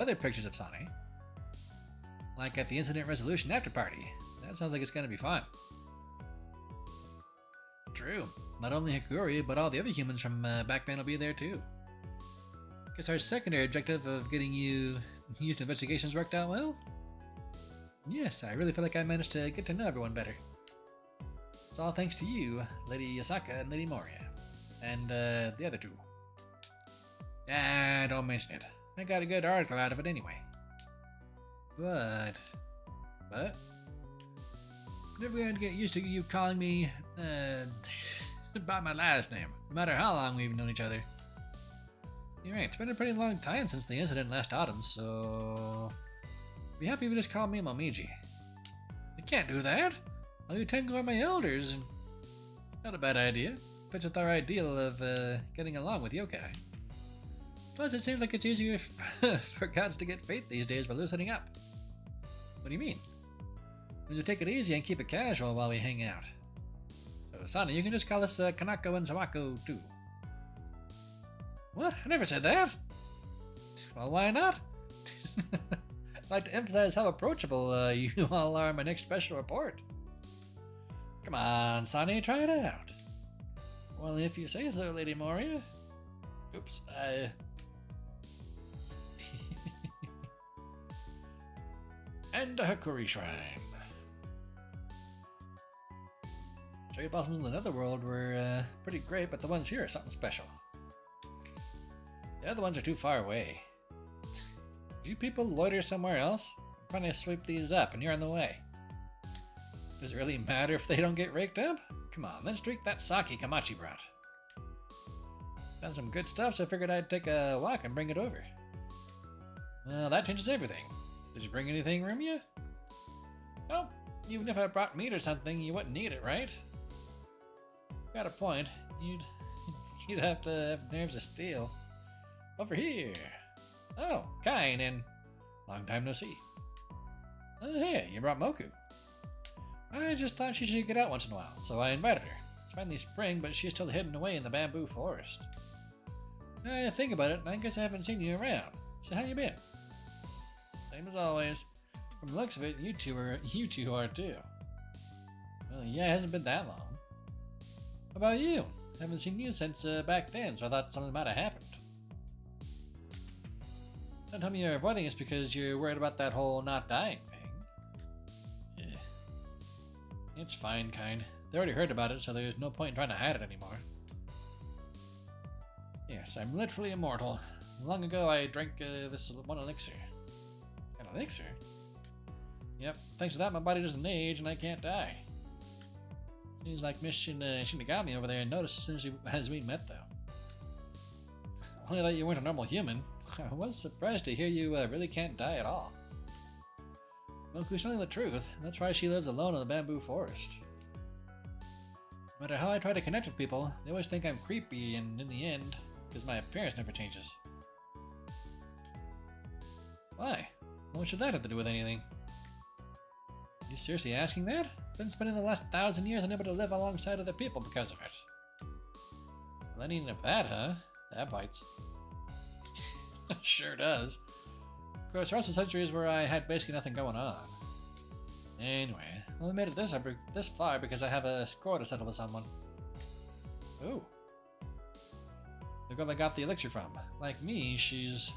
other pictures of Sonny. Like at the incident resolution after party. That sounds like it's gonna be fun. True. Not only Hikuri, but all the other humans from back then will be there too. Guess our secondary objective of getting you used investigations worked out well? Yes, I really feel like I managed to get to know everyone better. It's all thanks to you, Lady Yasaka and Lady Moria. And the other two. Ah, don't mention it. I got a good article out of it anyway. But? Never going to get used to you calling me, by my last name, no matter how long we've known each other. You're right, it's been a pretty long time since the incident last autumn, so... Be happy if you just call me Momiji. You can't do that! All you Tengu are my elders, and... Not a bad idea. Fits with our ideal of, getting along with yokai. Plus, it seems like it's easier for gods to get fate these days by loosening up. What do you mean? We should take it easy and keep it casual while we hang out. So, Sana, you can just call us Kanako and Sawako, too. What? I never said that! Well, why not? I'd like to emphasize how approachable you all are in my next special report. Come on, Sonny, try it out. Well, if you say so, Lady Moria. Oops, And a Hikuri Shrine. Cherry blossoms in the Netherworld were pretty great, but the ones here are something special. The other ones are too far away. Do you people loiter somewhere else? I'm trying to sweep these up and you're in the way. Does it really matter if they don't get raked up? Come on, let's drink that sake Kamachi brought. Found some good stuff, so I figured I'd take a walk and bring it over. Well, that changes everything. Did you bring anything, Rumia? Well, even if I brought meat or something, you wouldn't need it, right? Got a point. You'd have to have nerves of steel. Over here. Oh, Kain, and long time no see. Oh, hey, you brought Moku. I just thought she should get out once in a while, so I invited her. It's finally spring, but she's still hidden away in the bamboo forest. I think about it, and I guess I haven't seen you around. So how you been? Same as always. From the looks of it, you two are too. Well, yeah, it hasn't been that long. How about you? Haven't seen you since back then, so I thought something might have happened. Don't tell me you're avoiding us because you're worried about that whole not dying thing. Yeah. It's fine, kind. They already heard about it, so there's no point in trying to hide it anymore. Yes, I'm literally immortal. Long ago, I drank this one elixir. An elixir? Yep, thanks to that, my body doesn't age and I can't die. Seems like Miss Shinigami over there noticed as soon as we met, though. Only that you weren't a normal human. I was surprised to hear you really can't die at all. Moku's telling the truth, and that's why she lives alone in the bamboo forest. No matter how I try to connect with people, they always think I'm creepy, and in the end, because my appearance never changes. Why? What should that have to do with anything? Are you seriously asking that? I've been spending the last 1,000 years unable to live alongside other people because of it. Well, any of that, huh? That bites. Sure does. Of course, the rest of the centuries where I had basically nothing going on. Anyway, I only made it this far because I have a score to settle with someone. Ooh. The girl I got the elixir from. Like me, she's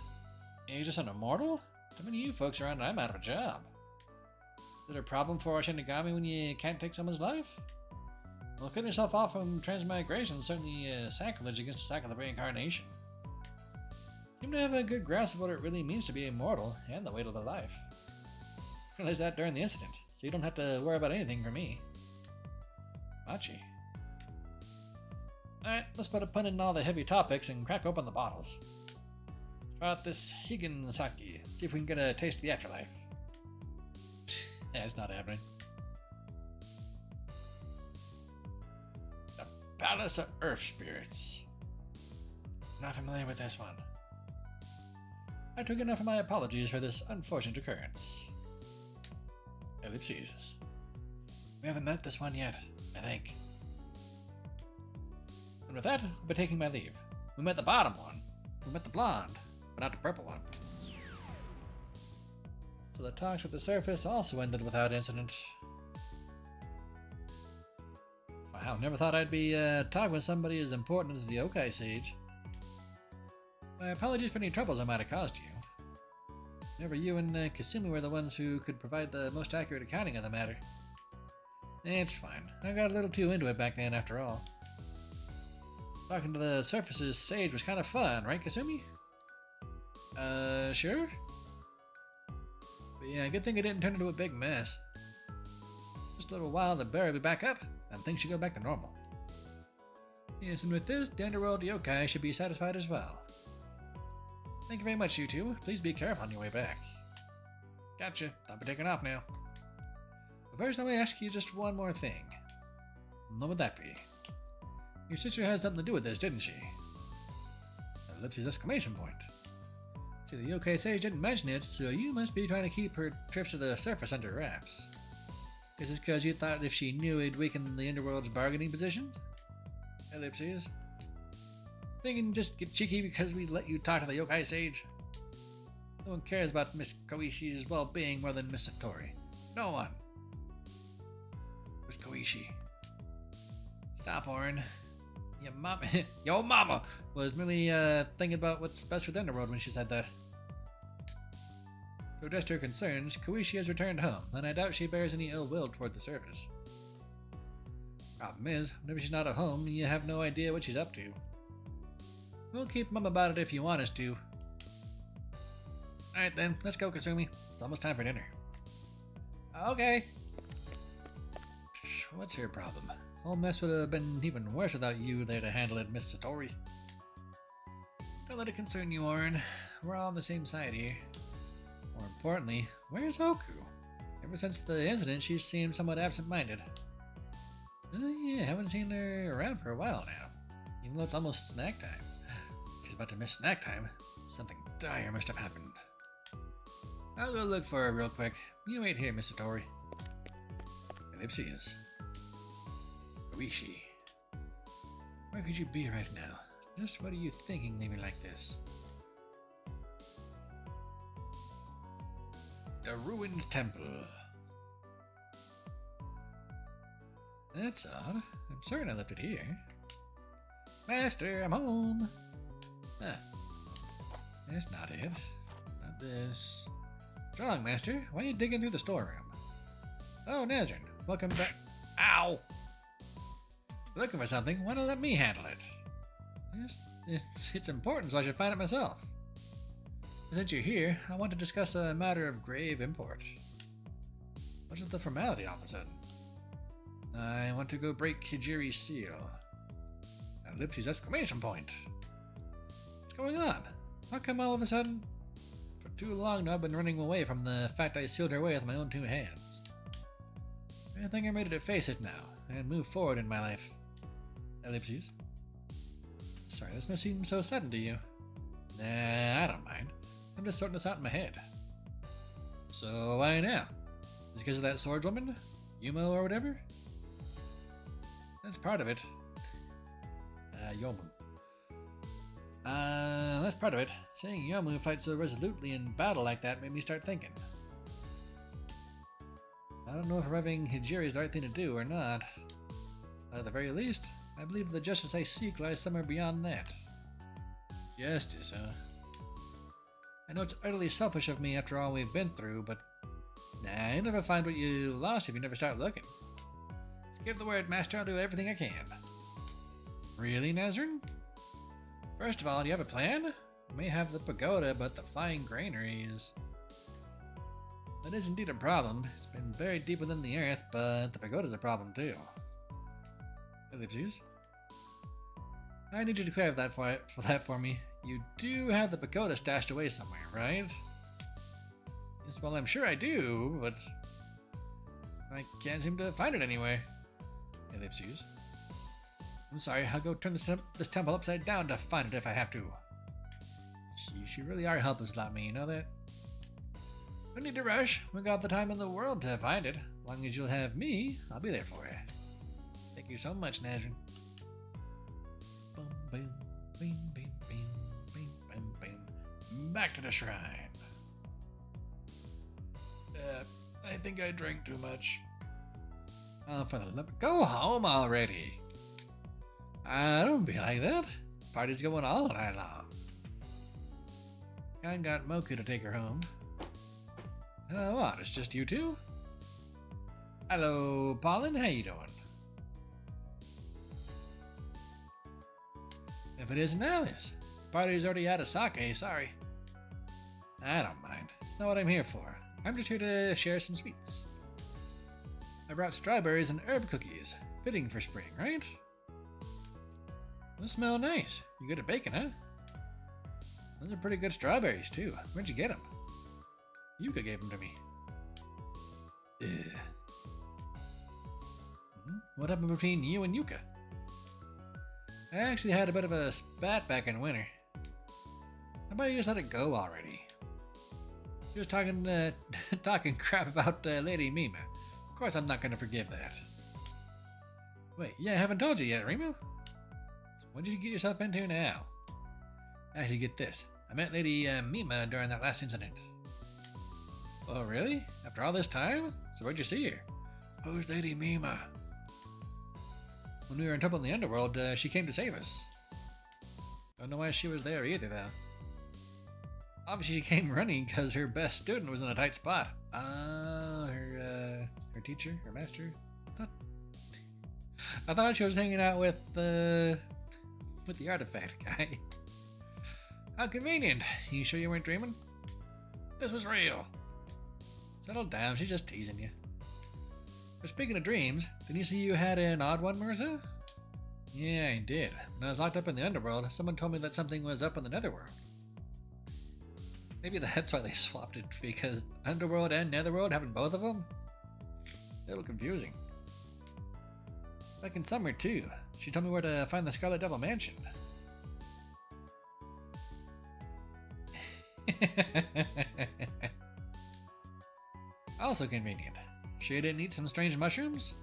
ageless and immortal? Too many of you folks around and I'm out of a job. Is it a problem for Shinigami when you can't take someone's life? Well, cutting yourself off from transmigration is certainly sacrilege against the cycle of reincarnation. You seem to have a good grasp of what it really means to be immortal and the weight of a life. I realized that during the incident, so you don't have to worry about anything for me. Machi. Alright, let's put a pun in all the heavy topics and crack open the bottles. Try out this Higan sake, see if we can get a taste of the afterlife. Yeah, it's not happening. The Palace of Earth Spirits. Not familiar with this one. I took enough of my apologies for this unfortunate occurrence. Ellipses. We haven't met this one yet, I think. And with that, I'll be taking my leave. We met the bottom one. We met the blonde, but not the purple one. So the talks with the surface also ended without incident. Wow, never thought I'd be talking with somebody as important as the Yokai Sage. My apologies for any troubles I might have caused you. Never you and Kasumi were the ones who could provide the most accurate accounting of the matter. It's fine. I got a little too into it back then after all. Talking to the surface's sage was kind of fun, right, Kasumi? Sure? But yeah, good thing it didn't turn into a big mess. Just a little while, the bear will be back up, and things should go back to normal. Yes, and with this, the underworld yokai should be satisfied as well. Thank you very much, you two. Please be careful on your way back. Gotcha. I'll be taking off now. But first, let me ask you just one more thing. What would that be? Your sister had something to do with this, didn't she? Ellipses exclamation point. See, the yokai sage didn't mention it, so you must be trying to keep her trips to the surface under wraps. Is it because you thought if she knew it'd weaken the underworld's bargaining position? Ellipses. Thinking just get cheeky because we let you talk to the yokai sage? No one cares about Miss Koishi's well-being more than Miss Satori. No one. Who's Koishi? Stop, Orin. Your mama was merely thinking about what's best for the underworld when she said that. To address her concerns, Koishi has returned home, and I doubt she bears any ill will toward the surface. Problem is, whenever she's not at home, you have no idea what she's up to. We'll keep mum about it if you want us to. Alright then, let's go, Kasumi. It's almost time for dinner. Okay. What's her problem? Whole mess would have been even worse without you there to handle it, Miss Satori. Don't let it concern you, Orin. We're all on the same side here. More importantly, where's Oku? Ever since the incident, she seemed somewhat absent-minded. Yeah, haven't seen her around for a while now. Even though it's almost snack time. She's about to miss snack time. Something dire must have happened. I'll go look for her real quick. You wait here, Miss Satori. Ellipses. Koishi. Where could you be right now? Just what are you thinking leaving like this? The ruined temple. That's odd. I'm certain I left it here. Master, I'm home. Huh. That's not it. Not this. Strong, Master. Why are you digging through the storeroom? Oh, Nazrin. Welcome back. Ow! Looking for something? Why don't let me handle it? It's important, so I should find it myself. Since you're here, I want to discuss a matter of grave import. What's with the formality all of a sudden? I want to go break Hijiri's seal. Ellipses exclamation point. What's going on? How come all of a sudden? For too long now I've been running away from the fact I sealed her away with my own two hands. I think I'm ready to face it now, and move forward in my life. Ellipses. Sorry, this must seem so sudden to you. Nah, I don't mind. I'm just sorting this out in my head. So why now? Is it because of that swordswoman? Yumo or whatever? That's part of it. Yomu. That's part of it. Seeing Yomu fight so resolutely in battle like that made me start thinking. I don't know if revving Hijiri is the right thing to do or not. But at the very least, I believe the justice I seek lies somewhere beyond that. Justice, huh? I know it's utterly selfish of me after all we've been through, but nah, you'll never find what you lost if you never start looking. Just give the word, Master. I'll do everything I can. Really, Nazrin? First of all, do you have a plan? You may have the pagoda, but the flying granary is... That is indeed a problem. It's been buried deep within the earth, but the pagoda's a problem too. Ellipses. I need you to clarify that for me. You do have the pagoda stashed away somewhere, right? Yes, well, I'm sure I do, but I can't seem to find it anywhere. Ellipses. I'm sorry, I'll go turn this temple upside down to find it if I have to. Sheesh, you really are helpless without me, you know that? No need to rush. We got the time in the world to find it. As long as you'll have me, I'll be there for you. Thank you so much, Nazrin. Boom, boom, boom, boom, boom, boom, boom, boom. Back to the shrine. think I drank too much. Oh, for the love... Go home already. Don't be like that. Party's going all night long. I got Moku to take her home. What, it's just you two? Hello, Pollen, how you doing? If it isn't Alice. Party's already out of sake, sorry. I don't mind. It's not what I'm here for. I'm just here to share some sweets. I brought strawberries and herb cookies. Fitting for spring, right? Those smell nice. You good at baking, huh? Those are pretty good strawberries, too. Where'd you get them? Yuka gave them to me. Ugh. What happened between you and Yuka? I actually had a bit of a spat back in winter. How about you just let it go already? She was talking talking crap about Lady Mima. Of course I'm not going to forgive that. Wait, yeah, I haven't told you yet, Rimu. What did you get yourself into now? Actually, get this. I met Lady Mima during that last incident. Oh, really? After all this time? So where'd you see her? Who's Lady Mima? When we were in trouble in the underworld, she came to save us. Don't know why she was there either, though. Obviously, she came running because her best student was in a tight spot. Her teacher, her master. I thought she was hanging out with the artifact guy. How convenient. You sure you weren't dreaming? This was real. Settle down, she's just teasing you. But speaking of dreams, didn't you see you had an odd one, Marissa? Yeah, I did. When I was locked up in the underworld, someone told me that something was up in the netherworld. Maybe that's why they swapped it, because underworld and netherworld having both of them? A little confusing. Back in summer, too. She told me where to find the Scarlet Devil Mansion. Also convenient. Sure you didn't eat some strange mushrooms?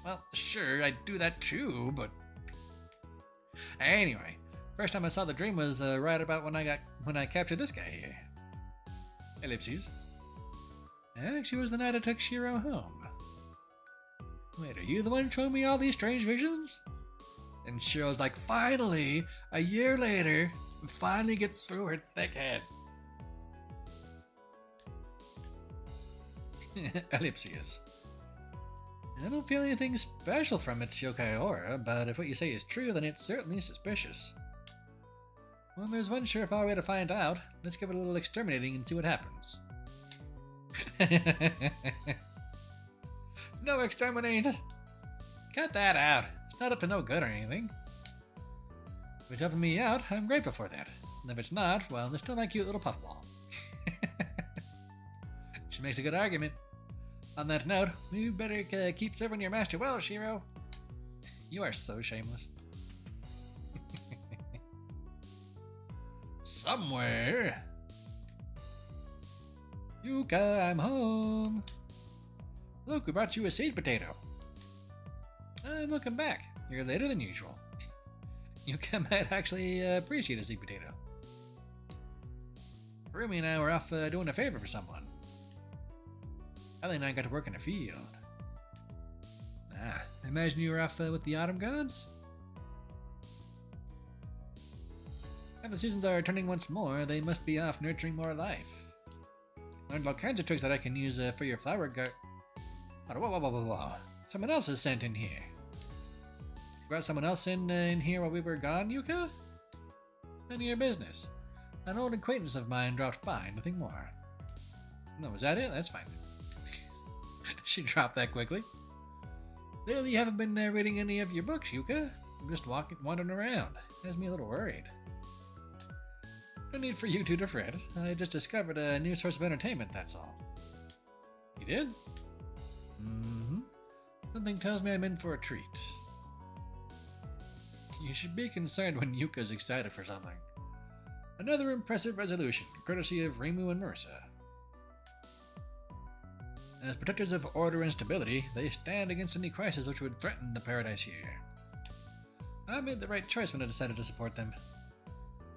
Well, sure, I'd do that too, but... Anyway, first time I saw the dream was right about when I captured this guy here. Ellipses. Actually, was the night I took Shiro home. Wait, are you the one showing me all these strange visions? And Shiro's like, finally, a year later, we finally get through her thick head. Ellipses. I don't feel anything special from its yokai aura, but if what you say is true, then it's certainly suspicious. Well, there's one surefire way to find out. Let's give it a little exterminating and see what happens. No exterminate! Cut that out. It's not up to no good or anything. If it's helping me out, I'm grateful for that. And if it's not, well, there's still my cute little puffball. She makes a good argument. On that note, we better keep serving your master well, Shiro. You are so shameless. Somewhere. Yuka, I'm home. Look, we brought you a seed potato. Welcome back. You're later than usual. Yuka might actually appreciate a seed potato. Rumi and I were off doing a favor for someone. Ellie and I got to work in a field. I imagine you were off with the autumn gods? Now the seasons are turning once more, they must be off nurturing more life. Learned all kinds of tricks that I can use for your flower garden. Whoa. Someone else is sent in here. You brought someone else in here while we were gone, Yuka? None of your business. An old acquaintance of mine dropped by, nothing more. No, is that it? That's fine. She dropped that quickly. Clearly you haven't been reading any of your books, Yuka. I'm just wandering around. Has me a little worried. No need for you two to fret. I just discovered a new source of entertainment, that's all. You did? Mm-hmm. Something tells me I'm in for a treat. You should be concerned when Yuka's excited for something. Another impressive resolution, courtesy of Rimu and Marissa. As protectors of order and stability, they stand against any crisis which would threaten the paradise here. I made the right choice when I decided to support them.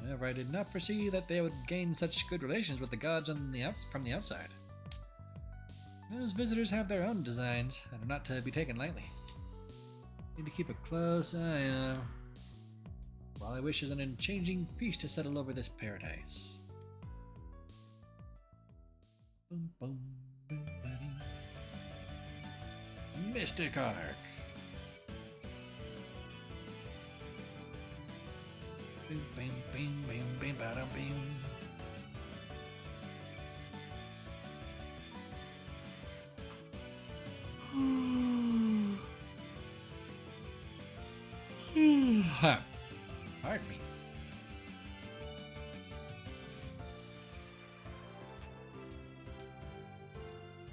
However, I did not foresee that they would gain such good relations with the gods from the outside. Those visitors have their own designs and are not to be taken lightly. Need to keep a close eye on them, while I wish an unchanging peace to settle over this paradise. Boom, boom, boom, buddy. Mystic Arc. Boom, bing, bing, bing, bing, bada, bing. Pardon me.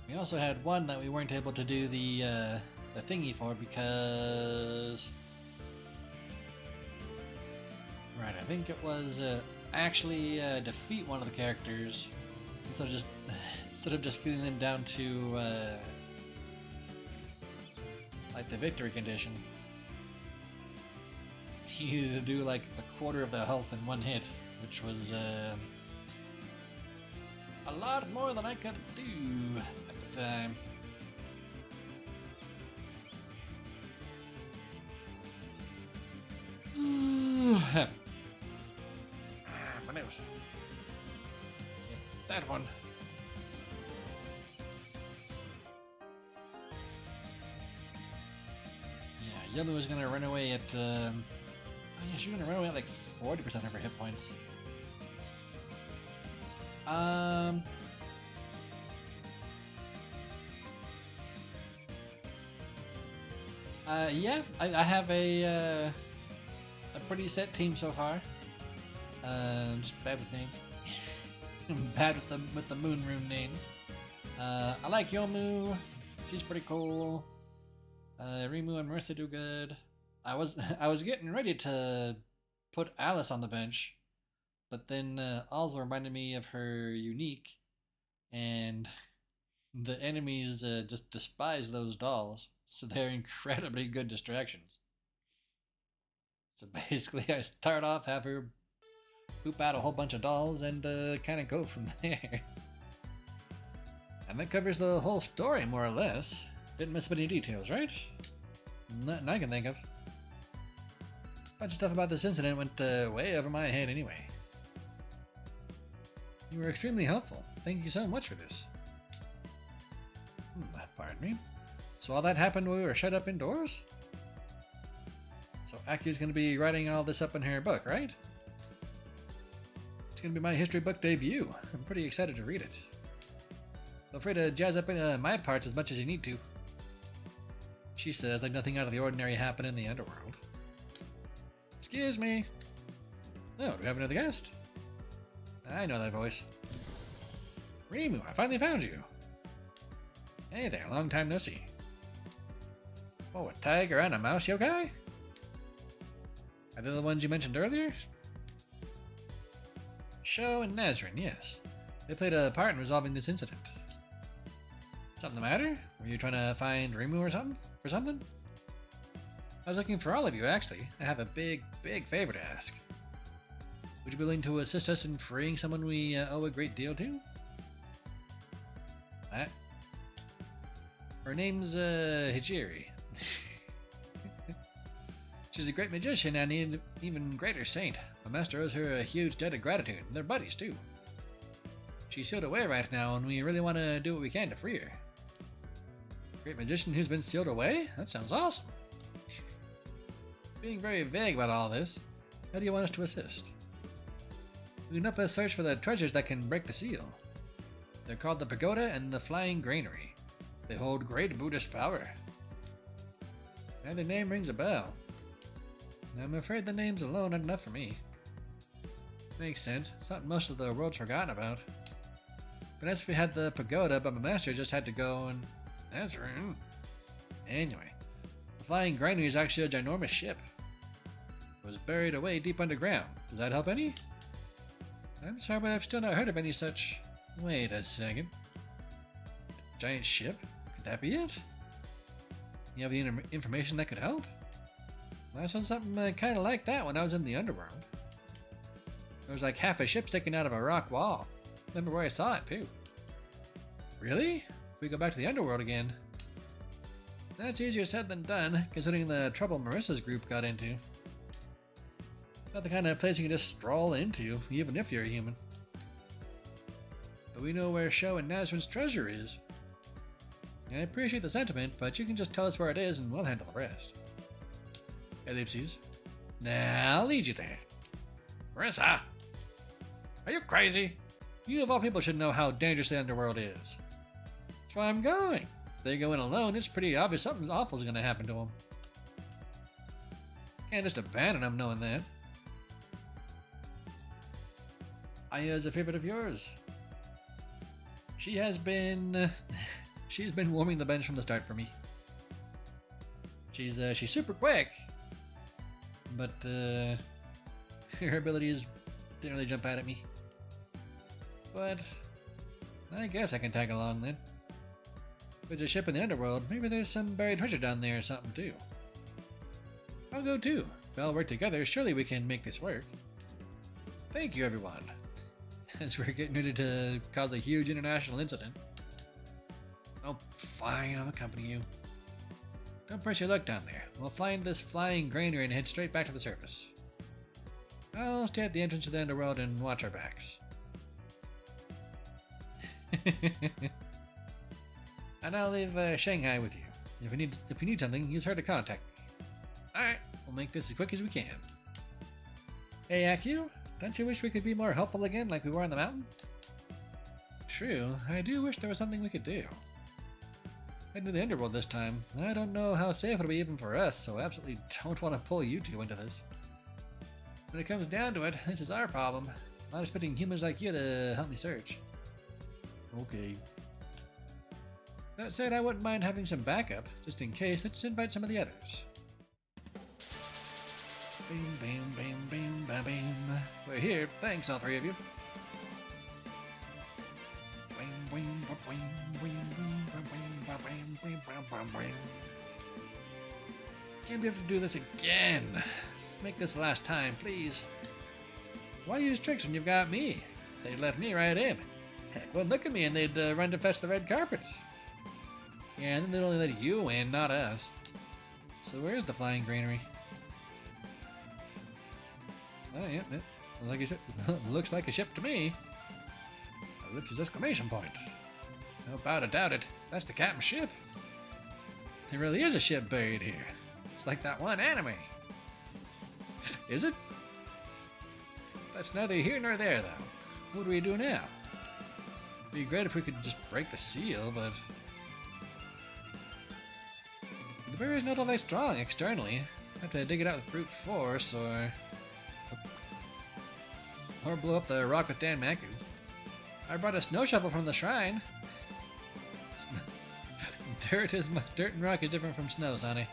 We also had one that we weren't able to do the thingy for because... Right, I think it was actually defeat one of the characters instead of just getting them down to like the victory condition. He needed to do like a quarter of the health in one hit, which was a lot more than I could do at the time. My nose. That one. Yeah, Yumi was gonna run away at. Oh yeah, she was gonna run away at like 40% of her hit points. Yeah, I have a pretty set team so far. Just bad with names. Bad with the moon rune names. I like Yomu. She's pretty cool. Rimu and Martha do good. I was getting ready to put Alice on the bench, but then also reminded me of her unique, and the enemies just despise those dolls, so they're incredibly good distractions. So basically, I start off, have her poop out a whole bunch of dolls, and kind of go from there. And that covers the whole story, more or less. Didn't miss any details, right? Nothing I can think of. Bunch of stuff about this incident went way over my head anyway. You were extremely helpful. Thank you so much for this. Pardon me. So all that happened when we were shut up indoors? So Aki's gonna be writing all this up in her book, right? It's gonna be my history book debut. I'm pretty excited to read it. Feel free to jazz up my parts as much as you need to. She says like nothing out of the ordinary happened in the underworld. Excuse me. Oh, do we have another guest? I know that voice. Rimu, I finally found you. Hey there, long time no see. Oh, a tiger and a mouse yokai? Are they the ones you mentioned earlier? Sho and Nazrin, yes. They played a part in resolving this incident. Something the matter? Were you trying to find Rimu or something? For something? I was looking for all of you, actually. I have a big favor to ask. Would you be willing to assist us in freeing someone we owe a great deal to? That? Her name's, Hijiri. She's a great magician and an even greater saint. My master owes her a huge debt of gratitude, and they're buddies, too. She's sealed away right now, and we really want to do what we can to free her. Great magician who's been sealed away? That sounds awesome. Being very vague about all this, how do you want us to assist? We can help us search for the treasures that can break the seal. They're called the Pagoda and the Flying Granary. They hold great Buddhist power. And the name rings a bell. I'm afraid the names alone aren't enough for me. Makes sense. It's something most of the world's forgotten about. But as if we had the pagoda, but my master just had to go and... That's rude. Anyway, the Flying Granary is actually a ginormous ship. It was buried away deep underground. Does that help any? I'm sorry, but I've still not heard of any such... Wait a second. A giant ship? Could that be it? You have the information that could help? Well, I saw something kind of like that when I was in the underworld. There was like half a ship sticking out of a rock wall. Remember where I saw it, too. Really? we go back to the underworld again. That's easier said than done, considering the trouble Marissa's group got into. Not the kind of place you can just stroll into, even if you're a human. But we know where Sho and Nazrin's treasure is. I appreciate the sentiment, but you can just tell us where it is and we'll handle the rest. Ellipses. Nah, I'll lead you there. Marissa! Are you crazy? You of all people should know how dangerous the underworld is. That's why I'm going. If they go in alone, it's pretty obvious something awful is going to happen to them. Can't just abandon them knowing that. Aya's a favorite of yours. She has been... she's been warming the bench from the start for me. She's super quick. But, her abilities didn't really jump out at me. But, I guess I can tag along then. If there's a ship in the underworld, maybe there's some buried treasure down there or something too. I'll go too. If we all work together, surely we can make this work. Thank you, everyone. As we're getting ready to cause a huge international incident. Oh, fine, I'll accompany you. Don't press your luck down there. We'll find this flying granary and head straight back to the surface. I'll stay at the entrance to the underworld and watch our backs. And I'll leave Shanghai with you. If you need something, use her to contact me. Alright, we'll make this as quick as we can. Hey, Akio, don't you wish we could be more helpful again like we were on the mountain? True, I do wish there was something we could do. Heading to the underworld this time. I don't know how safe it'll be even for us, so I absolutely don't want to pull you two into this. When it comes down to it, this is our problem. I'm not expecting humans like you to help me search. Okay. That said, I wouldn't mind having some backup, just in case. Let's invite some of the others. Bam, bam, bam, bam, bam, bam. We're here. Thanks, all three of you. Can't be able to do this again. Let's make this the last time, please. Why use tricks when you've got me? They let me right in. Heck, well, look at me and they'd run to fetch the red carpet. Yeah, and then they'd only let you in, not us. So where's the flying granary? Oh, yeah, looks like a ship to me. Ellipsis exclamation point. No doubt doubt it. That's the captain's ship. There really is a ship buried here. It's like that one anime. Is it? That's neither here nor there, though. What do we do now? It'd be great if we could just break the seal, but... the barrier's not all that strong externally. Have to dig it out with brute force, or blow up the rock with Dan Maku. I brought a snow shovel from the shrine. Dirt and rock is different from snow, Sonny.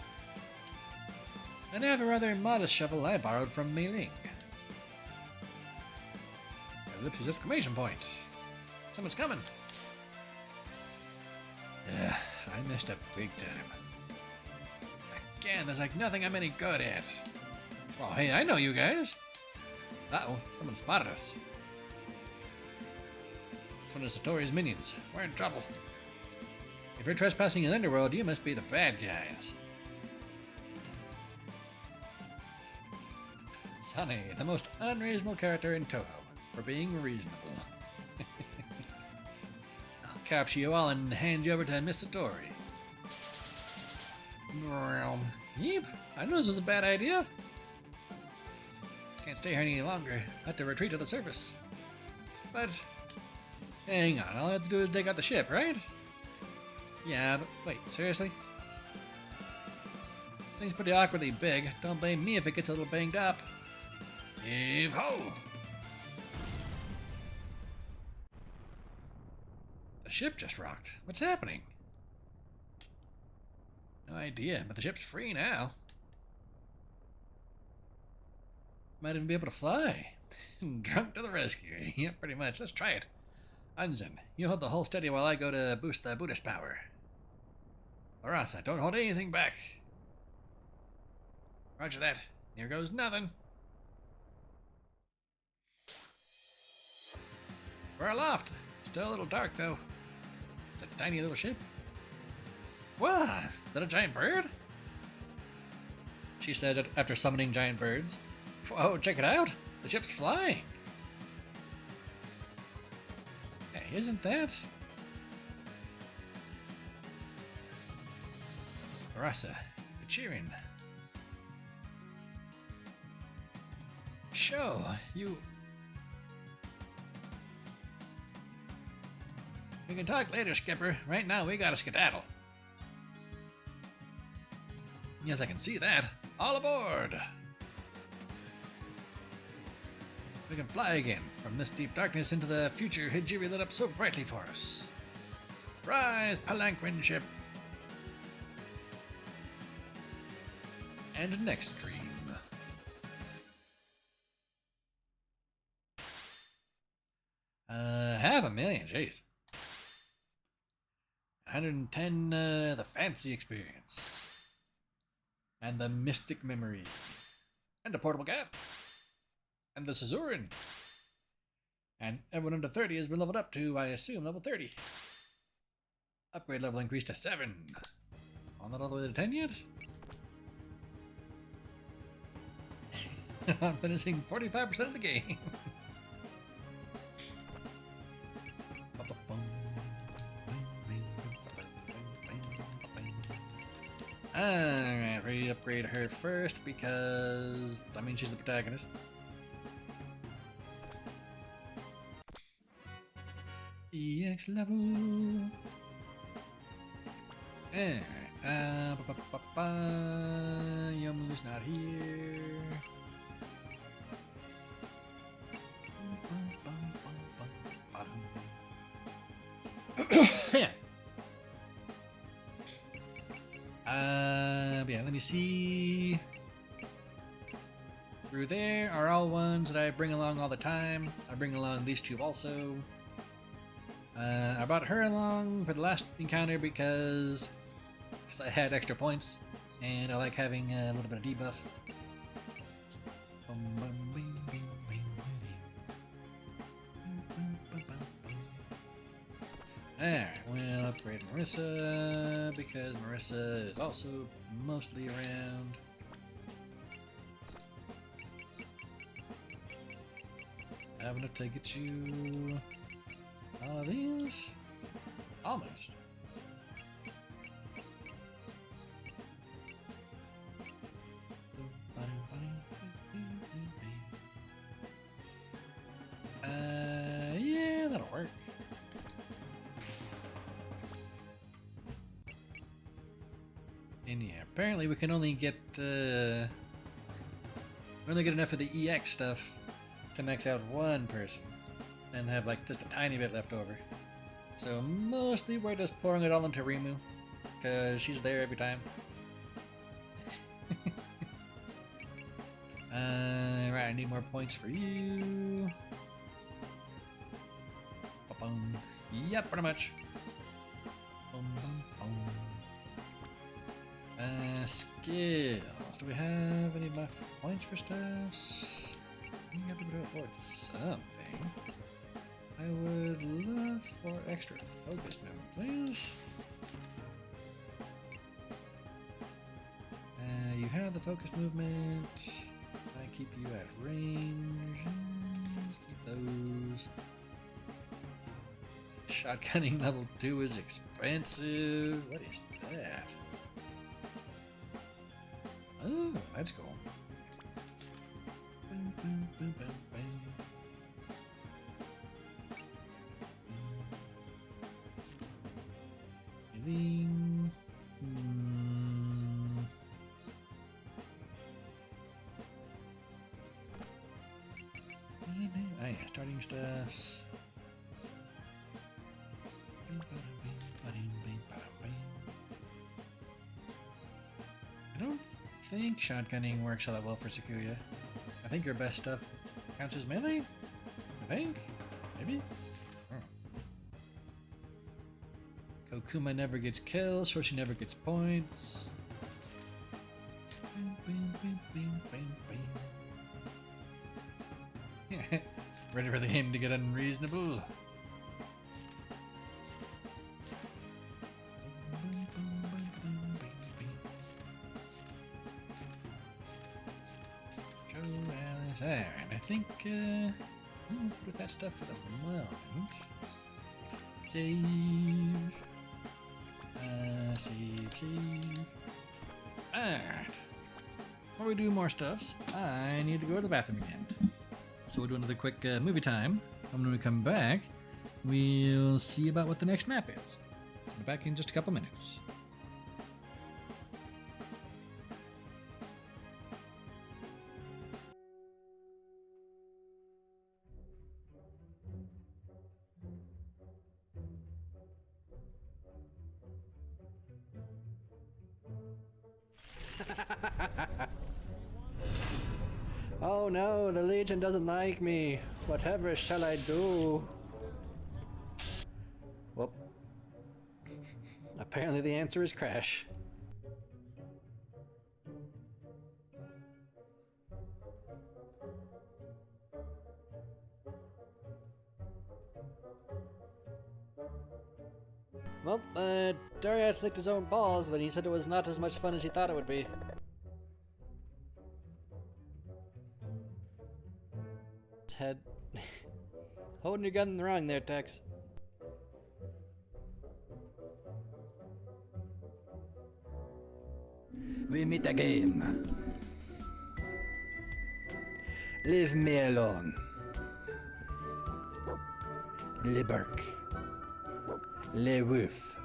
And I have a rather modest shovel I borrowed from Mei Ling. Ellipsis exclamation point. Someone's coming. I messed up big time. Again, there's like nothing I'm any good at. Well, hey, I know you guys. Uh-oh, someone spotted us. It's one of Satori's minions. We're in trouble. If you're trespassing in the underworld, you must be the bad guys. Sunny, the most unreasonable character in Toho, for being reasonable. I'll capture you all and hand you over to Miss Satori. Yep, I knew this was a bad idea. Can't stay here any longer. I have to retreat to the surface. But, hang on, all I have to do is dig out the ship, right? Yeah, but wait, seriously? Thing's pretty awkwardly big. Don't blame me if it gets a little banged up. Heave-ho! The ship just rocked. What's happening? No idea, but the ship's free now. Might even be able to fly. Drunk to the rescue. Yep, pretty much. Let's try it. Unzen, you hold the hull steady while I go to boost the Buddhist power. Arasa, don't hold anything back. Roger that. Here goes nothing. We're aloft. Still a little dark, though. It's a tiny little ship. What? Is that a giant bird? She says after summoning giant birds. Whoa, check it out! The ship's flying! Hey, isn't that? Marissa, cheering. Show, you... We can talk later, Skipper. Right now, we gotta skedaddle. Yes, I can see that. All aboard! We can fly again from this deep darkness into the future Hijiri lit up so brightly for us. Rise, palanquin ship! And next dream. $500,000, jeez. 110, the fancy experience. And the mystic memory. And a portable cat. And the Caesarean. And everyone under 30 has been leveled up to, I assume, level 30. Upgrade level increased to 7. On not all the way to 10 yet? I'm finishing 45% of the game. Alright, re-upgrade her first because, I mean, she's the protagonist. EX level. Alright, Yomu's not here. Yeah. Yeah, let me see. Through there are all ones that I bring along all the time. I bring along these two also. I brought her along for the last encounter because I had extra points, and I like having a little bit of debuff. Alright, we'll upgrade Marissa because Marissa is also mostly around. I have enough to get you all of these? Almost. Yeah, that'll work. And yeah, apparently we can only get enough of the EX stuff to max out one person and have like just a tiny bit left over. So mostly we're just pouring it all into Rimu because she's there every time. Right, I need more points for you. Ba-bum. Yep, pretty much. Skills. Do we have any buff points for stuff? You have to afford something. I would love for extra focus movement, please. You have the focus movement. I keep you at range. Let's keep those. Shotgunning level 2 is expensive. What is that? Oh, that's cool. Boom, boom, boom, boom, boom. Healing. What is it? Oh yeah, starting stuffs. I don't think shotgunning works all that well for Sakuya. I think her best stuff counts as melee? I think? Maybe? Oh. Kokuma never gets kills, so she never gets points. Ready for the game to get unreasonable. Alright, I think, with that stuff for the moment. Save. Save. Alright. Before we do more stuffs, I need to go to the bathroom again. So we'll do another quick movie time. And when we come back, we'll see about what the next map is. So we'll be back in just a couple minutes. Oh no, the Legion doesn't like me. Whatever shall I do? Well, apparently the answer is crash. Well, Darius licked his own balls, but he said it was not as much fun as he thought it would be. Head. Holding your gun in the wrong there, Tex. We meet again. Leave me alone. Le Burke. Le Wolf.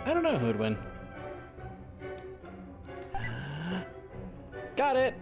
I don't know who would win. Got it!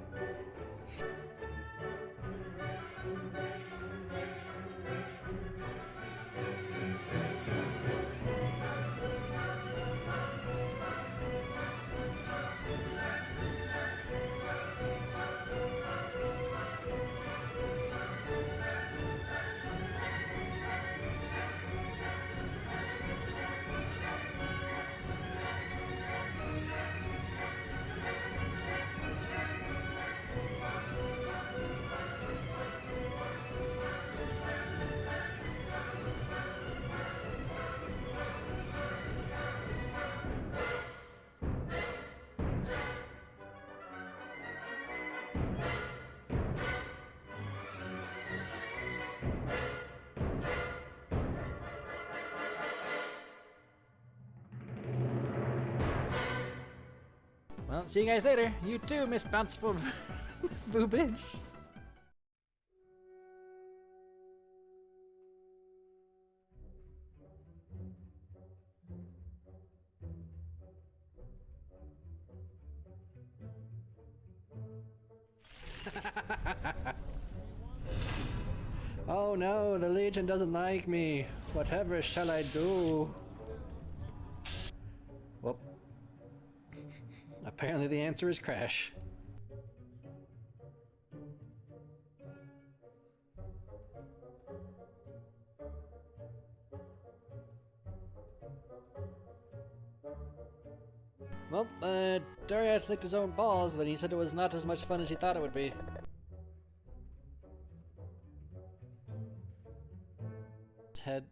Well, see you guys later. You too, Miss Bountiful Boobage. Oh no, the Legion doesn't like me. Whatever shall I do? Well, apparently the answer is crash. Well, Darius licked his own balls, but he said it was not as much fun as he thought it would be. Head.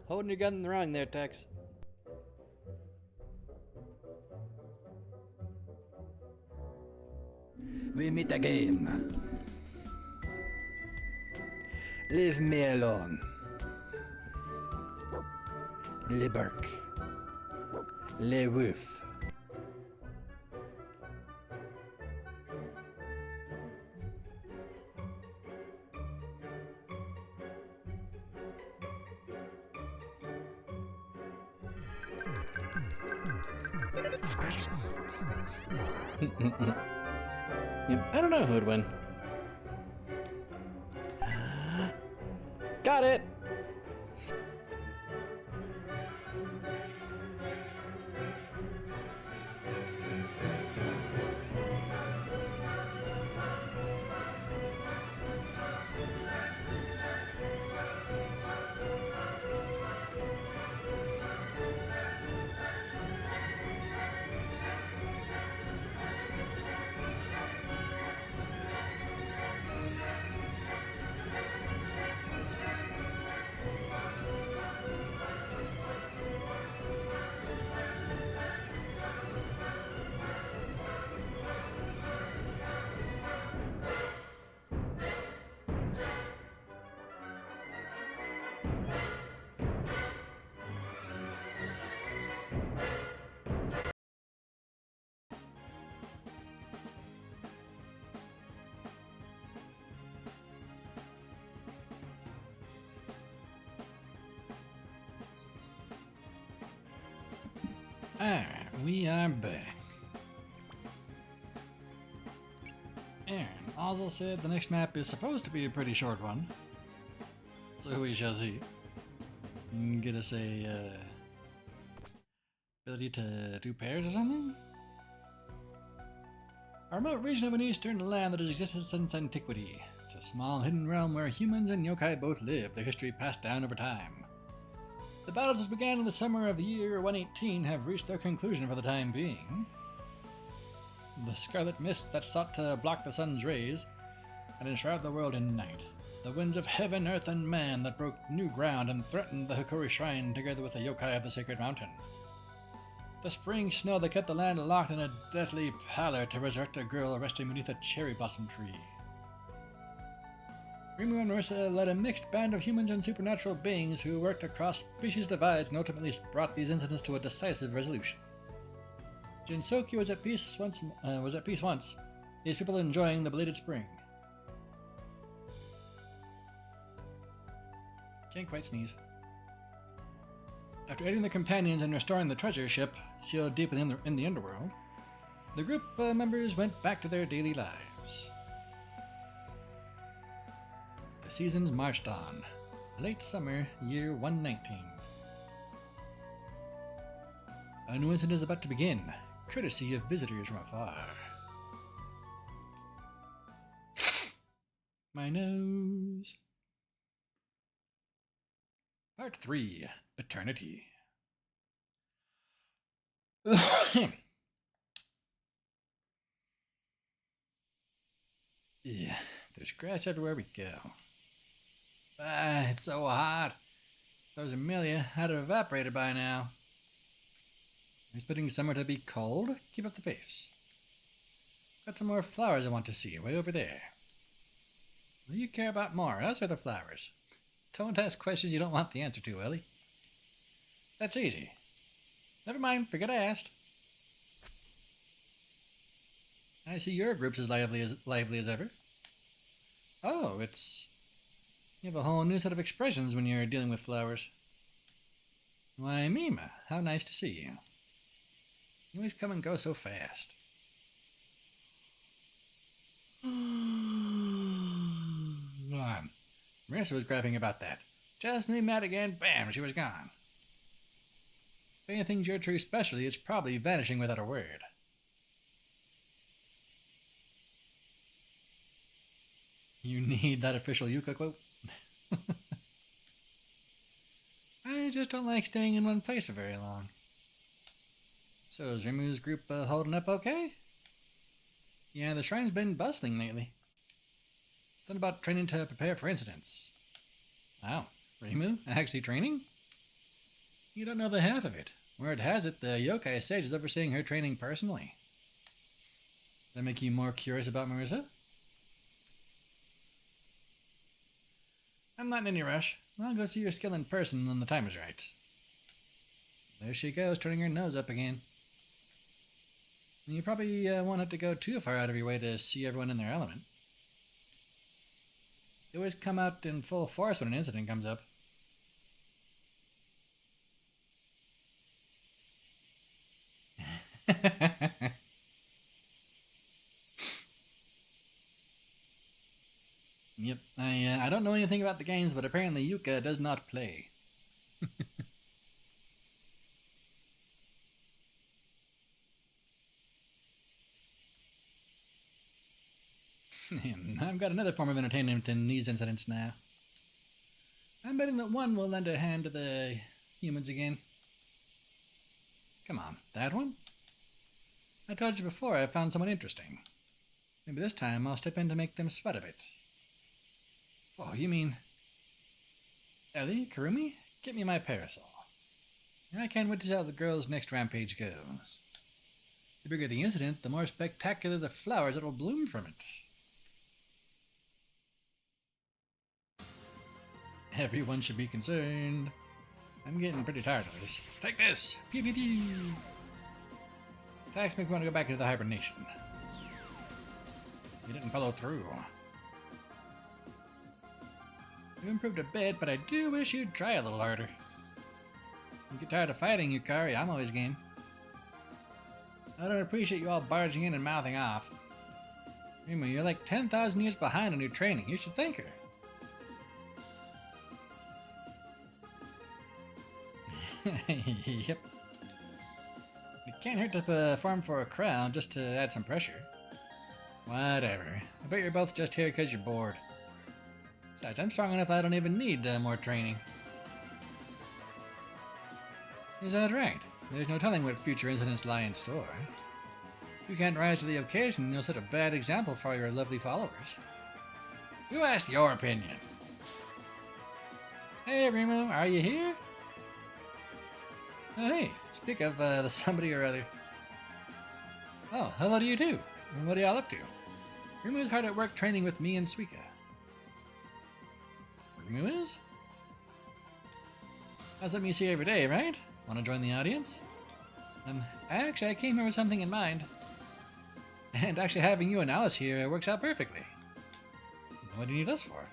Holding your gun in the wrong there, Tex. We meet again. Leave me alone. Le Burke. Le Wolf. I don't know who would win. Got it! Alright, we are back. Aaron also said the next map is supposed to be a pretty short one. So we shall see. Get us a ability to do pairs or something? A remote region of an eastern land that has existed since antiquity. It's a small hidden realm where humans and yokai both live, their history passed down over time. The battles which began in the summer of the year 118 have reached their conclusion for the time being. The scarlet mist that sought to block the sun's rays and enshroud the world in night. The winds of heaven, earth, and man that broke new ground and threatened the Hikori Shrine together with the yokai of the sacred mountain. The spring snow that kept the land locked in a deathly pallor to resurrect a girl resting beneath a cherry blossom tree. Rimu and Marissa led a mixed band of humans and supernatural beings who worked across species divides and ultimately brought these incidents to a decisive resolution. Jinsoki was at peace once. These people enjoying the belated spring. Can't quite sneeze. After aiding the companions in restoring the treasure ship, sealed deep in the underworld, the group members went back to their daily lives. The seasons marched on. Late summer, year 119. A new incident is about to begin, courtesy of visitors from afar. My nose. Part 3. Eternity. Yeah, there's grass everywhere we go. It's so hot. Those Amelia had to have evaporated by now. Are you expecting summer to be cold? Keep up the pace. Got some more flowers I want to see, way over there. What do you care about more, us or the flowers? Don't ask questions you don't want the answer to, Ellie. That's easy. Never mind, forget I asked. I see your group's as lively as ever. Oh, you have a whole new set of expressions when you're dealing with flowers. Why, Mima, how nice to see you. You always come and go so fast. Marissa was grabbing about that. Just me mad again, bam, she was gone. If anything's your true specialty, it's probably vanishing without a word. You need that official Yuka quote? I just don't like staying in one place for very long. So is Rimu's group holding up okay? Yeah, the shrine's been bustling lately. Something about training to prepare for incidents. Wow, Rimu actually training? You don't know the half of it. Word has it, the yokai sage is overseeing her training personally. Does that make you more curious about Marissa? I'm not in any rush. I'll go see your skill in person when the time is right. There she goes, turning her nose up again. You probably won't have to go too far out of your way to see everyone in their element. They always come out in full force when an incident comes up. Yep, I don't know anything about the games, but apparently Yuka does not play. I've got another form of entertainment in these incidents now. I'm betting that one will lend a hand to the humans again. Come on, that one? I told you before I found someone interesting. Maybe this time I'll step in to make them sweat a bit. Oh, you mean... Ellie, Karumi, get me my parasol. I can't wait to see how the girl's next rampage goes. The bigger the incident, the more spectacular the flowers that will bloom from it. Everyone should be concerned. I'm getting pretty tired of this. Take this! Pew pew pew! Attacks make me want to go back into the hibernation. You didn't follow through. You improved a bit, but I do wish you'd try a little harder. You get tired of fighting, Yukari, I'm always game. I don't appreciate you all barging in and mouthing off. Rima, you're like 10,000 years behind on your training. You should thank her. Yep. It can't hurt to perform for a crowd just to add some pressure. Whatever. I bet you're both just here because you're bored. Besides, I'm strong enough I don't even need more training. Is that right? There's no telling what future incidents lie in store. If you can't rise to the occasion, you'll set a bad example for your lovely followers. Who asked your opinion? Hey, Remo, are you here? Oh, hey, speak of the somebody or other. Oh, hello to you too. What are y'all up to? Remu's hard at work training with me and Suika. Remu is? That's something you see every day, right? Want to join the audience? Actually, I came here with something in mind. And actually having you and Alice here works out perfectly. What do you need us for?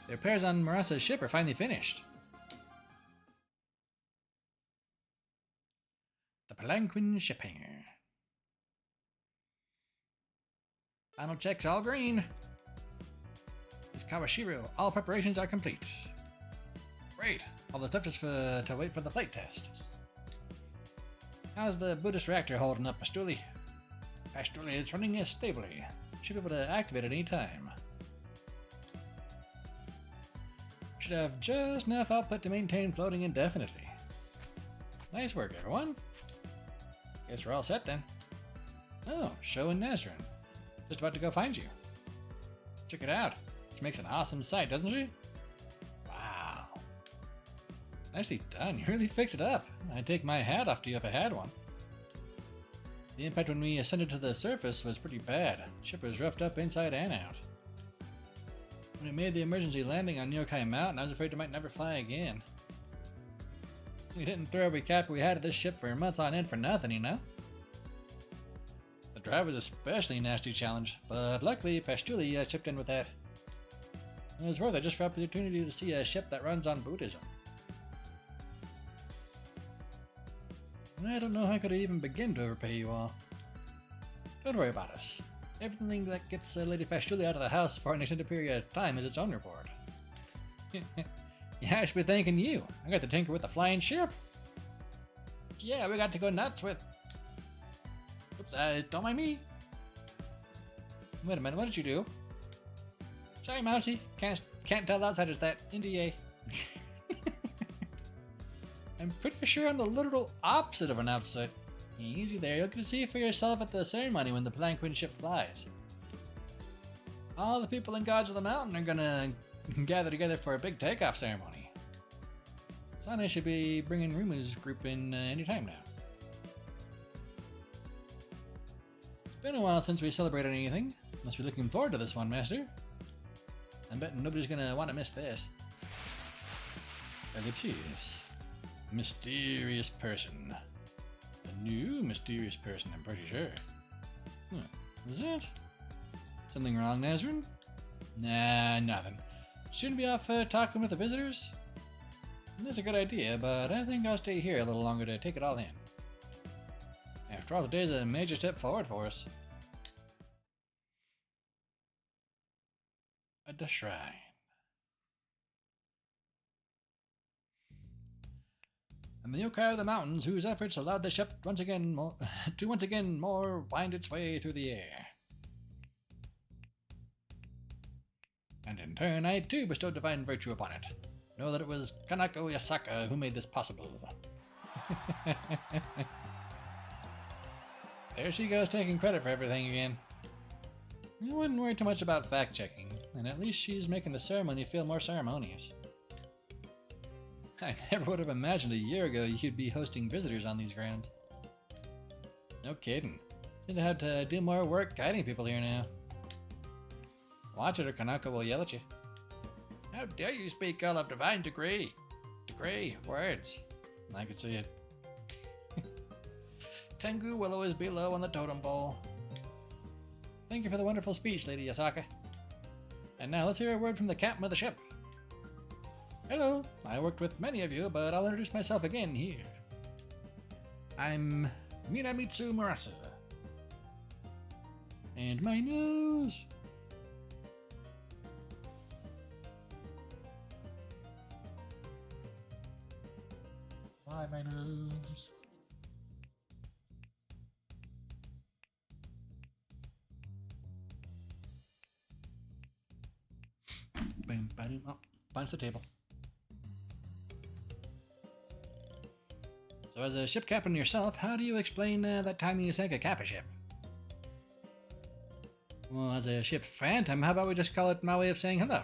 The repairs on Marasa's ship are finally finished. The Palanquin ship hangar. Final checks all green. It's Kawashiro. All preparations are complete. Great. All the stuff is to wait for the flight test. How's the Buddhist reactor holding up, Pastuli? Pastuli is running stably. Should be able to activate at any time. Should have just enough output to maintain floating indefinitely. Nice work, everyone. Guess we're all set then. Oh, Sho and Nazrin. Just about to go find you. Check it out. She makes an awesome sight, doesn't she? Wow. Nicely done. You really fixed it up. I'd take my hat off to you if I had one. The impact when we ascended to the surface was pretty bad. The ship was roughed up inside and out. When we made the emergency landing on Yokai Mountain, I was afraid it might never fly again. We didn't throw every cap we had at this ship for months on end for nothing, you know? The drive was especially a nasty challenge, but luckily Pastuli chipped in with that. It was worth it just for the opportunity to see a ship that runs on Buddhism. I don't know how I could even begin to repay you all. Don't worry about us. Everything that gets Lady Pastuli out of the house for an extended period of time is its own reward. Yeah, I should be thanking you. I got to tinker with the flying ship. Yeah, we got to go nuts with... Oops, don't mind me. Wait a minute, what did you do? Sorry, Mousy. Can't tell outsiders that. NDA. I'm pretty sure I'm the literal opposite of an outsider. Easy there, you'll get to see it for yourself at the ceremony when the Palanquin ship flies. All the people and gods of the mountain are gonna gather together for a big takeoff ceremony. Sana should be bringing Rimu's group in any time now. It's been a while since we celebrated anything. Must be looking forward to this one, Master. I'm betting nobody's gonna want to miss this. Ellipses. Mysterious person. A new mysterious person, I'm pretty sure. Is it? Something wrong, Nazrin? Nah, nothing. Shouldn't be off talking with the visitors? That's a good idea, but I think I'll stay here a little longer to take it all in. After all, today's a major step forward for us. At the shrine. And the yokai of the mountains, whose efforts allowed the ship once again more wind its way through the air. And in turn, I too bestowed divine virtue upon it. Know that it was Kanako Yasaka who made this possible. There she goes, taking credit for everything again. I wouldn't worry too much about fact-checking, and at least she's making the ceremony feel more ceremonious. I never would have imagined a year ago you'd be hosting visitors on these grounds. No kidding. Seem to have to do more work guiding people here now. Watch it or Kanako will yell at you. How dare you speak all of divine degree? Degree, words. I can see it. Tengu will always be low on the totem pole. Thank you for the wonderful speech, Lady Yasaka. And now let's hear a word from the captain of the ship. Hello, I worked with many of you, but I'll introduce myself again here. I'm Minamitsu Murasa. And my nose. Why my nose? Boom, boom. Oh, punch the table. So as a ship captain yourself, how do you explain that time you sank a Kappa ship? Well, as a ship phantom, how about we just call it my way of saying hello?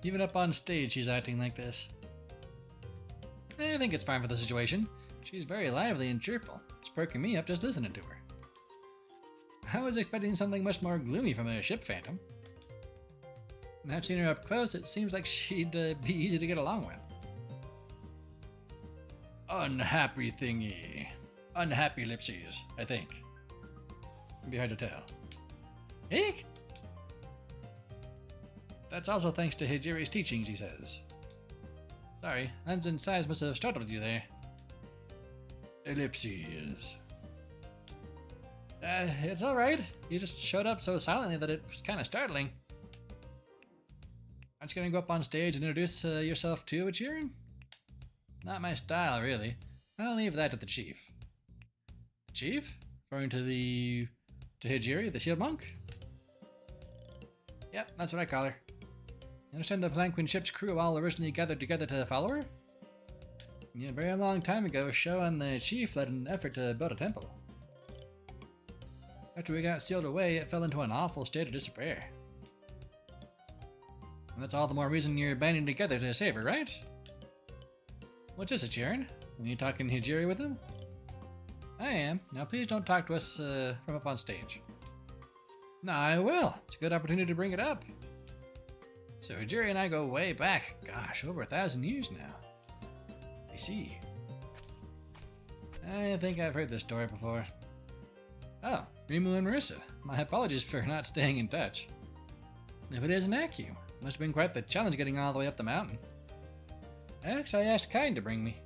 Even up on stage, she's acting like this. I think it's fine for the situation. She's very lively and cheerful. It's perking me up just listening to her. I was expecting something much more gloomy from a ship phantom. And I've seen her up close, it seems like she'd be easy to get along with. Unhappy thingy. Unhappy ellipses, I think. It'd be hard to tell. Eek! That's also thanks to Hijiri's teachings, he says. Sorry, Hansen's size must have startled you there. Ellipses. It's alright. You just showed up so silently that it was kind of startling. Aren't you gonna go up on stage and introduce yourself too, Ichiran? Not my style, really. I'll leave that to the chief. The chief? Referring to Hijiri, the shield monk? Yep, that's what I call her. You understand the Flanquin ship's crew all originally gathered together to follow her? Yeah, a very long time ago, Sho and the chief led an effort to build a temple. After we got sealed away, it fell into an awful state of disrepair. And that's all the more reason you're banding together to save her, right? What's this, Ichiran? Are you talking Hijiri with him? I am. Now please don't talk to us from up on stage. No, I will. It's a good opportunity to bring it up. So Hijiri and I go way back. Gosh, over 1,000 years now. I see. I think I've heard this story before. Oh, Rimu and Marissa. My apologies for not staying in touch. If it isn't Aku, must have been quite the challenge getting all the way up the mountain. Actually, I asked Kain to bring me.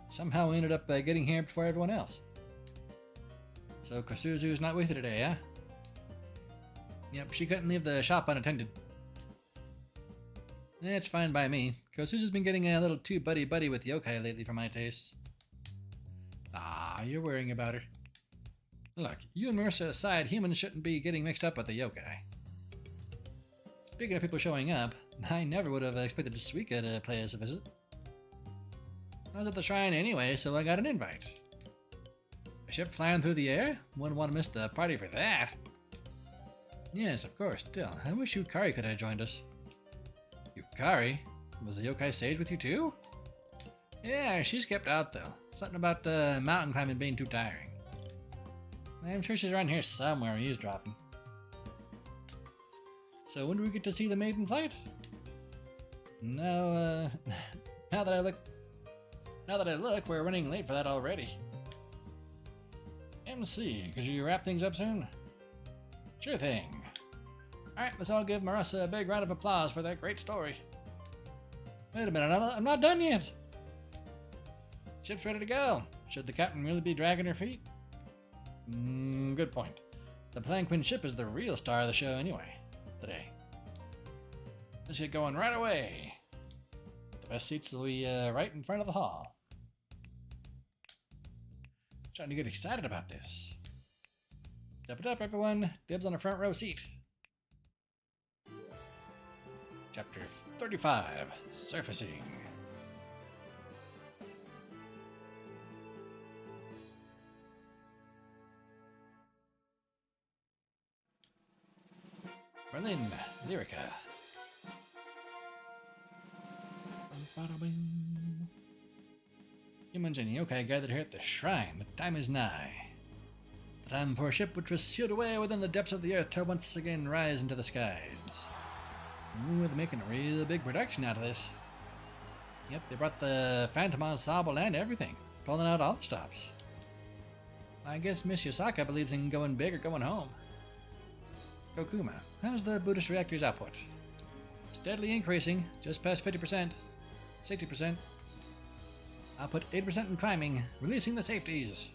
Somehow we ended up getting here before everyone else. So Kosuzu's not with you today, huh? Yep, she couldn't leave the shop unattended. It's fine by me. Kosuzu's been getting a little too buddy-buddy with yokai lately for my tastes. Ah, you're worrying about her. Look, you and Marissa aside, humans shouldn't be getting mixed up with the yokai. Speaking of people showing up, I never would have expected Suika to pay us a visit. I was at the shrine anyway, so I got an invite. A ship flying through the air? Wouldn't want to miss the party for that. Yes, of course, still. I wish Yukari could have joined us. Yukari? Was the yokai sage with you too? Yeah, she's kept out though. Something about mountain climbing being too tiring. I'm sure she's around here somewhere eavesdropping. So when do we get to see the Maiden flight? No, now that I look, we're running late for that already. MC, could you wrap things up soon? Sure thing. Alright, let's all give Marissa a big round of applause for that great story. Wait a minute, I'm not done yet. Ship's ready to go. Should the captain really be dragging her feet? Good point. The Planquin ship is the real star of the show anyway, today. Let's get going right away. The best seats will be right in front of the hall. Starting to get excited about this. Step it up, everyone. Dibs on a front row seat. Chapter 35, Surfacing. Berlin, Lyrica. Humans and yokai gathered here at the shrine. The time is nigh. The time for a ship which was sealed away within the depths of the earth to once again rise into the skies. Ooh, they're making a real big production out of this. Yep, they brought the Phantom Ensemble and everything, pulling out all the stops. I guess Miss Yosaka believes in going big or going home. Kokuma, how's the Buddhist reactor's output? Steadily increasing, just past 50%, 60%. Output 8% and climbing, releasing the safeties.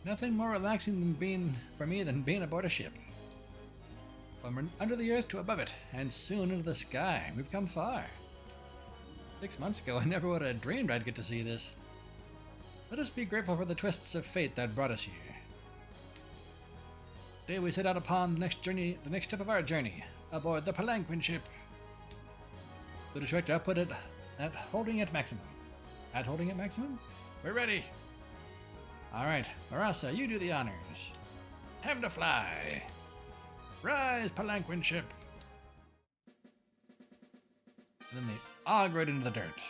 Nothing more relaxing for me than being aboard a ship. From under the earth to above it, and soon into the sky, we've come far. 6 months ago, I never would have dreamed I'd get to see this. Let us be grateful for the twists of fate that brought us here. Today we set out upon the next step of our journey, aboard the Palanquin ship. Buddhist reactor output at holding at maximum. At holding at maximum? We're ready! Alright, Marasa, you do the honors. Time to fly! Rise, Palanquin ship! And then they og right into the dirt.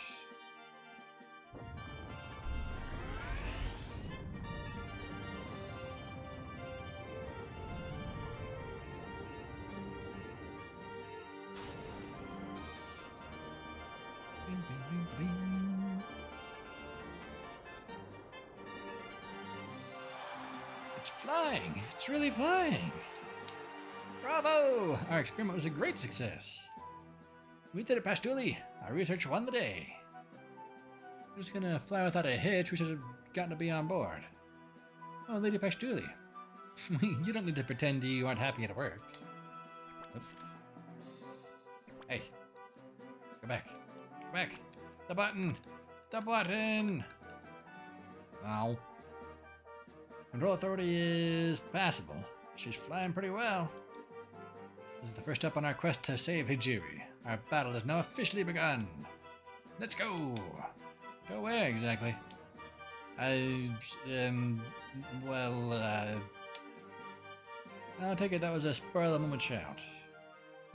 Bing, bing, bing, bing. It's flying! It's really flying! Bravo! Our experiment was a great success. We did it, Pashtuli. Our research won the day. We're just gonna fly without a hitch. We should have gotten to be on board. Oh, Lady Pashtuli. You don't need to pretend you aren't happy it worked. Oops. Hey. Go back. Go back. The button! The button! Ow. Control authority is passable. She's flying pretty well. This is the first step on our quest to save Hijiri. Our battle has now officially begun. Let's go! Go where exactly? I'll take it that was a spur of the moment shout.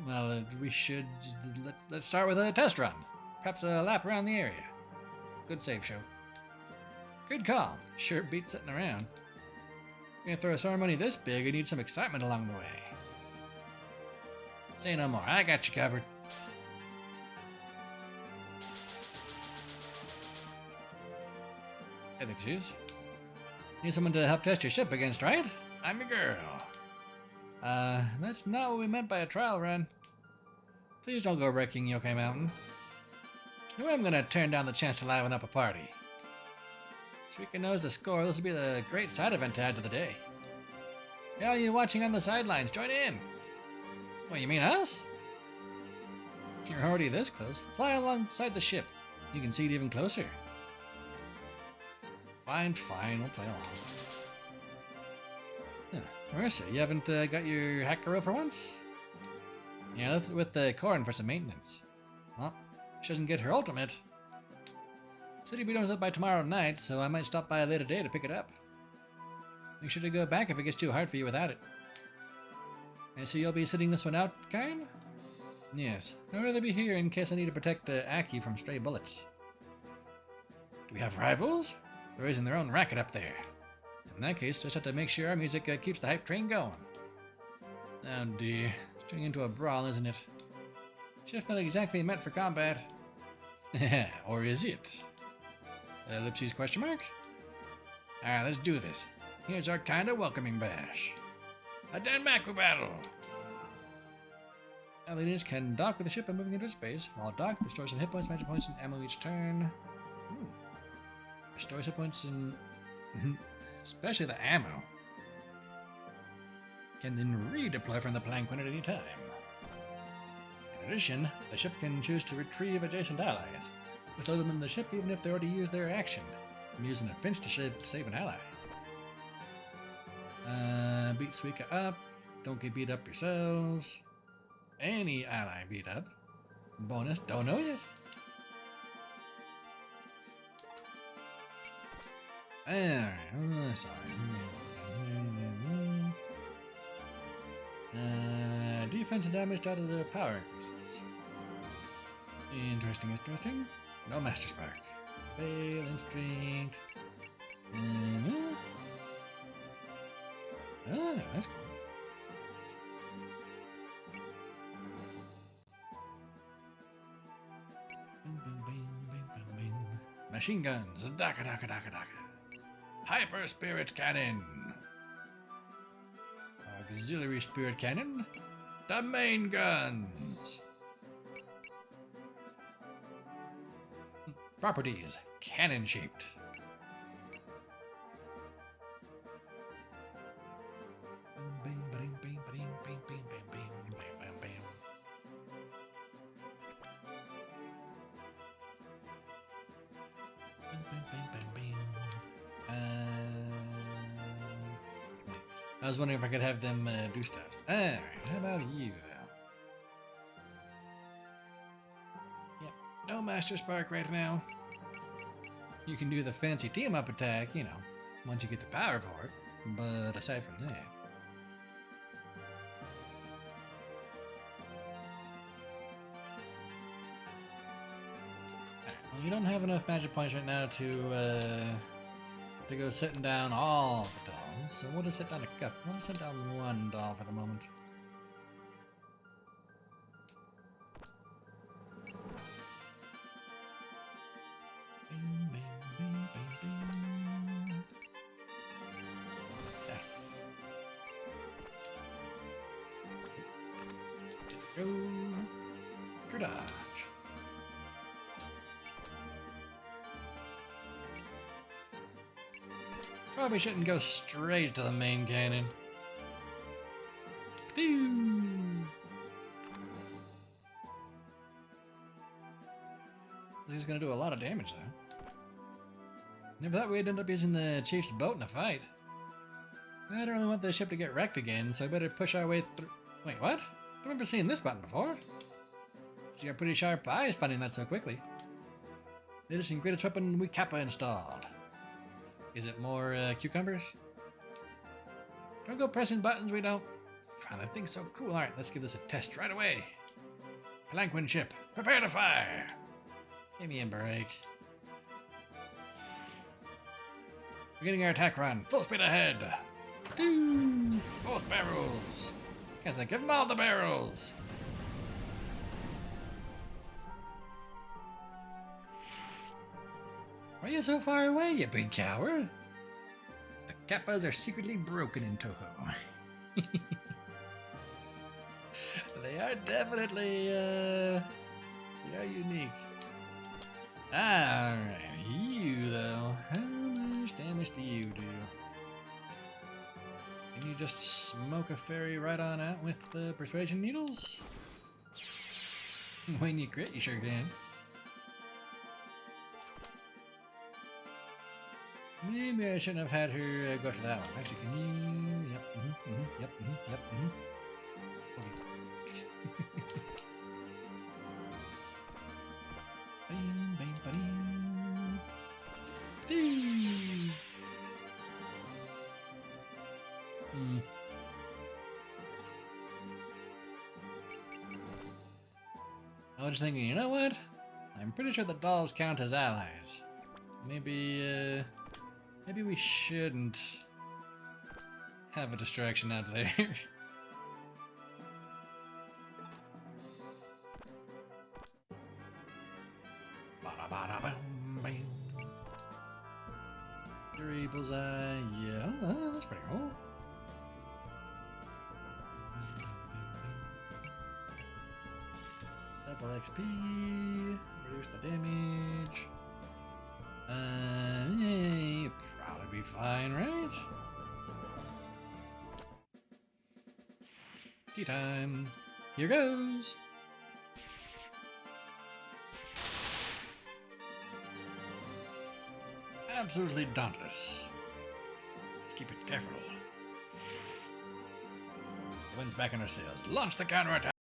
Well, we should... Let's start with a test run. Perhaps a lap around the area. Good save show. Good call. Sure beats sitting around. You're gonna throw a ceremony this big, you need some excitement along the way. Say no more, I got you covered. Ethics shoes. Need someone to help test your ship against, right? I'm your girl. That's not what we meant by a trial run. Please don't go wrecking Yokai Mountain. No way I'm gonna turn down the chance to liven up a party. Suika knows the score. This will be the great side event to add to the day. Hey, all you watching on the sidelines, join in! What, you mean us? You're already this close. Fly alongside the ship. You can see it even closer. Fine, we'll play along. Huh, Marissa, you haven't got your hacker for once? Yeah, with the corn for some maintenance. Well, she doesn't get her ultimate. Said he'd be done with it by tomorrow night, so I might stop by later today to pick it up. Make sure to go back if it gets too hard for you without it. I see you'll be sitting this one out, Karen? Yes, I'd rather be here in case I need to protect Aki from stray bullets. Do we have rivals? They're raising their own racket up there. In that case, just have to make sure our music keeps the hype train going. Oh dear, it's turning into a brawl, isn't it? Ship's not exactly meant for combat. Or is it? Ellipses question mark? Alright, let's do this. Here's our kinda welcoming bash. A Denmaku battle! Aliens can dock with the ship and moving into space. While docked, restores some hit points, magic points, and ammo each turn. Restores hit points and... especially the ammo. Can then redeploy from the Palanquin at any time. In addition, the ship can choose to retrieve adjacent allies. Throw them in the ship even if they already used their action. I'm using a pinch to save an ally. Beat Suika up. Don't get beat up yourselves. Any ally beat up. Bonus, don't know yet. Alright, sorry. Defense and damage out of the power increases. Interesting. No Master Spark. Fail, Instinct. That's cool. Machine guns. Daka. Hyper Spirit Cannon. Auxiliary spirit cannon. The main guns. Properties. Cannon shaped. I was wondering if I could have them do stuff. Alright, how about you, though? Yep, no Master Spark right now. You can do the fancy team-up attack, you know, once you get the power for it. But aside from that... Well, you don't have enough magic points right now to go sitting down all the dolls, so we'll just sit down a couple. We'll just sit down one doll for the moment. Bing, bing, bing, bing, bing. There. Go. Good dodge. Probably shouldn't go straight to the main cannon. Pew! He's gonna do a lot of damage though. Never thought we'd end up using the chief's boat in a fight. I don't really want the ship to get wrecked again, so I better push our way through. Wait, what? I've never seen this button before. She got pretty sharp eyes finding that so quickly. Latest and greatest weapon we Kappa installed. Is it more cucumbers? Don't go pressing buttons we don't. Find that thing so cool. Alright, let's give this a test right away. Palanquin ship, prepare to fire. Give me a break. Beginning our attack run, full speed ahead. Doo! Both barrels. Guess I give them all the barrels. Why are you so far away, you big coward? The Kappas are secretly broken in Toho. They are definitely, they are unique. Alright, you though. How much damage do you do? Can you just smoke a fairy right on out with the persuasion needles? When you crit, you sure can. Maybe I shouldn't have had her go for that one. Actually, can you? Yep, yep. Okay. Bing, bing, ba-ding. Ding. I was just thinking, you know what? I'm pretty sure the dolls count as allies. Maybe we shouldn't have a distraction out there. Three bullseye, yeah, that's pretty cool. Double XP, reduce the damage. Yeah, you'll probably be fine, right? Tea time. Here goes. Absolutely dauntless. Let's keep it careful. The wind's back in our sails. Launch the counterattack.